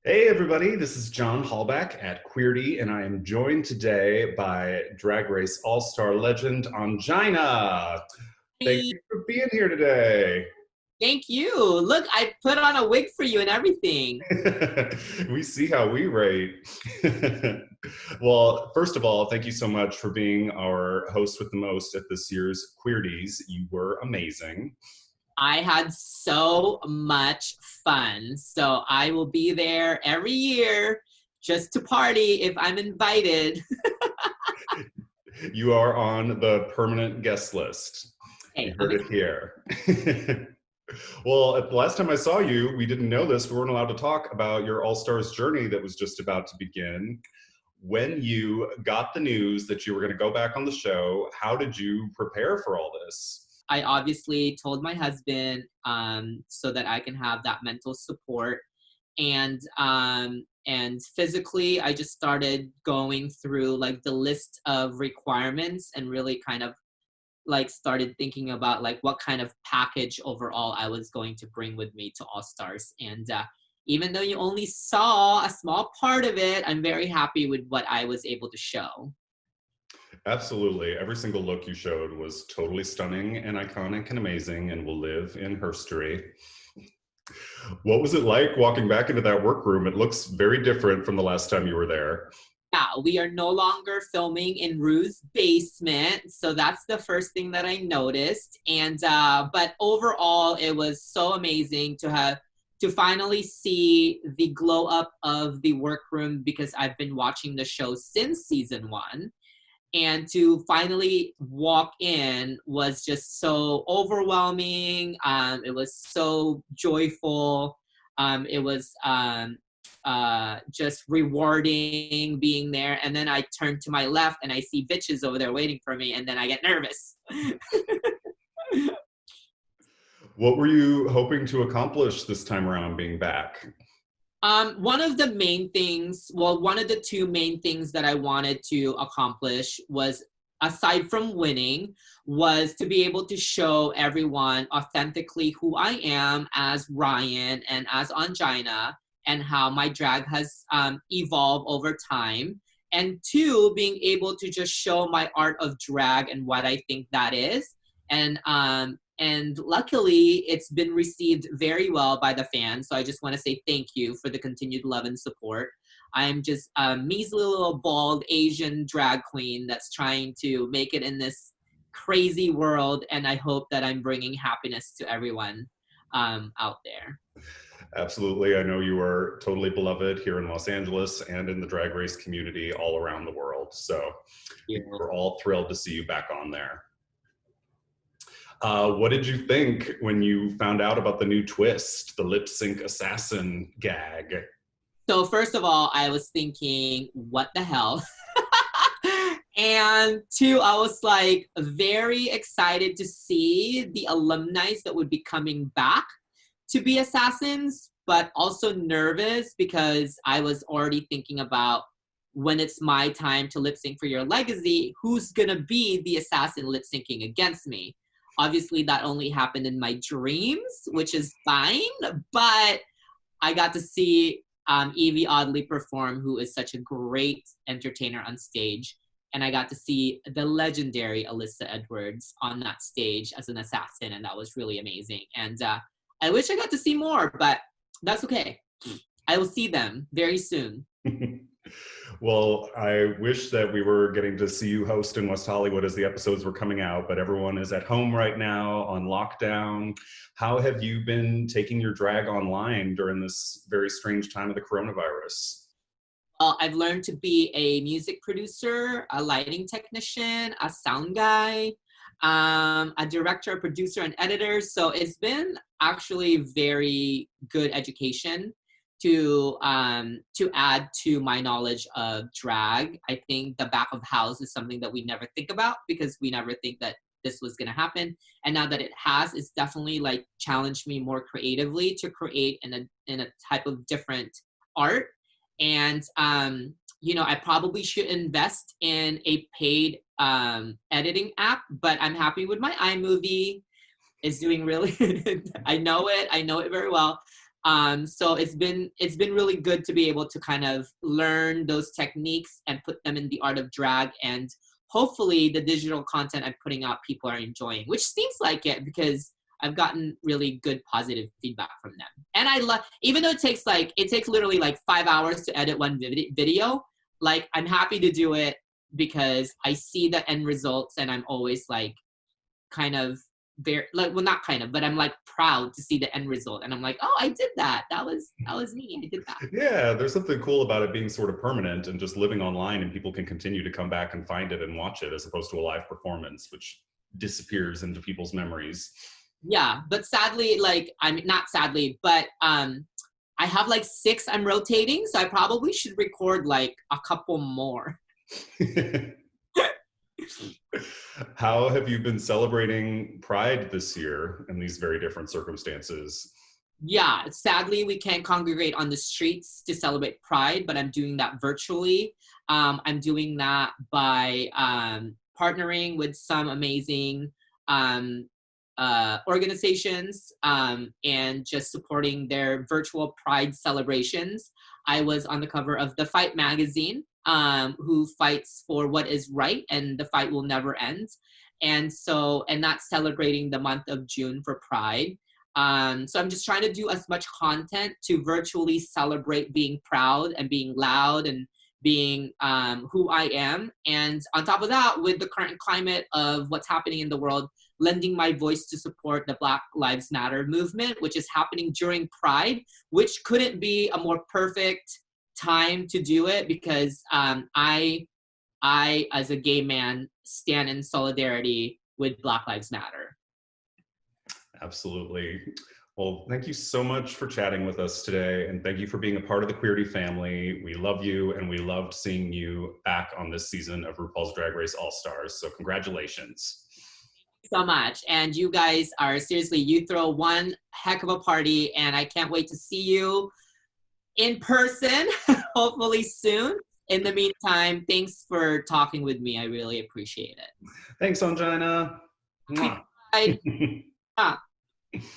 Hey everybody, this is John Halbach at Queerty, and I am joined today by Drag Race All-Star legend Ongina. Thank Hey, you for being here today. thank you. Look, I put on a wig for you and everything. We see how we rate. Well, first of all, thank you so much for being our host with the most at this year's Queerties. You were amazing. I had so much fun. So I will be there every year just to party if I'm invited. You are on the permanent guest list. Hey, You I'm heard it here. Well, the last time I saw you, we didn't know this. We weren't allowed to talk about your All Stars journey that was just about to begin. When you got the news that you were going to go back on the show, how did you prepare for all this? I obviously told my husband so that I can have that mental support. And physically, I just started going through like the list of requirements and really kind of like started thinking about like what kind of package overall I was going to bring with me to All Stars. And even though you only saw a small part of it, I'm very happy with what I was able to show. Absolutely. Every single look you showed was totally stunning and iconic and amazing and will live in history. What was it like walking back into that workroom? It looks very different from the last time you were there. Yeah, we are no longer filming in Rue's basement, so that's the first thing that I noticed. And but overall, it was so amazing to finally see the glow up of the workroom because I've been watching the show since season one, and to finally walk in was just so overwhelming. It was so joyful. It was just rewarding being there. And then I turn to my left and I see bitches over there waiting for me, and then I get nervous. What were you hoping to accomplish this time around being back? One of the main things, well, one of the two main things that I wanted to accomplish was, aside from winning, was to be able to show everyone authentically who I am as Ryan and as Ongina, and how my drag has evolved over time. And two, being able to just show my art of drag and what I think that is. And luckily, it's been received very well by the fans. So I just want to say thank you for the continued love and support. I'm just a measly little bald Asian drag queen that's trying to make it in this crazy world. And I hope that I'm bringing happiness to everyone out there. Absolutely. I know you are totally beloved here in Los Angeles and in the drag race community all around the world. So we're all thrilled to see you back on there. What did you think when you found out about the new twist, the lip sync assassin gag? So first of all, I was thinking, what the hell? And two, I was like very excited to see the alumni that would be coming back to be assassins, but also nervous because I was already thinking about when it's my time to lip sync for your legacy, who's gonna be the assassin lip syncing against me? Obviously, that only happened in my dreams, which is fine, but I got to see Evie Oddly perform, who is such a great entertainer on stage. And I got to see the legendary Alyssa Edwards on that stage as an assassin, and that was really amazing. And I wish I got to see more, but that's okay. I will see them very soon. Well, I wish that we were getting to see you host in West Hollywood as the episodes were coming out, but everyone is at home right now on lockdown. How have you been taking your drag online during this very strange time of the coronavirus? I've learned to be a music producer, a lighting technician, a sound guy, a director, a producer, and editor. So it's been actually very good education to add to my knowledge of drag. I think the back of house is something that we never think about because we never think that this was going to happen. And now that it has, it's definitely like challenged me more creatively to create in a type of different art. And you know, I probably should invest in a paid editing app, but I'm happy with my iMovie. It's doing really I know it very well. So it's been really good to be able to kind of learn those techniques and put them in the art of drag, and hopefully the digital content I'm putting out people are enjoying, which seems like it because I've gotten really good positive feedback from them. And I love, even though it takes literally like 5 hours to edit one video, like I'm happy to do it because I see the end results and I'm always like kind of very like, well, not kind of, but I'm like proud to see the end result, and I'm like, oh, I did that. That was me. I did that. Yeah, there's something cool about it being sort of permanent and just living online, and people can continue to come back and find it and watch it, as opposed to a live performance, which disappears into people's memories. Yeah, but sadly, like not sadly, but I have like 6 I'm rotating, so I probably should record like a couple more. How have you been celebrating Pride this year in these very different circumstances? Yeah, sadly, we can't congregate on the streets to celebrate Pride, but I'm doing that virtually. I'm doing that by partnering with some amazing organizations and just supporting their virtual Pride celebrations. I was on the cover of The Fight magazine, who fights for what is right, and the fight will never end. And that's celebrating the month of June for Pride. So I'm just trying to do as much content to virtually celebrate being proud and being loud and being who I am. And on top of that, with the current climate of what's happening in the world, lending my voice to support the Black Lives Matter movement, which is happening during Pride, which couldn't be a more perfect time to do it, because I, as a gay man, stand in solidarity with Black Lives Matter. Absolutely. Well, thank you so much for chatting with us today, and thank you for being a part of the Queerty family. We love you, and we loved seeing you back on this season of RuPaul's Drag Race All-Stars, so congratulations. So much. And you guys are seriously, you throw one heck of a party, and I can't wait to see you in person, hopefully soon. In the meantime, thanks for talking with me. I really appreciate it. Thanks, Ongina. Bye.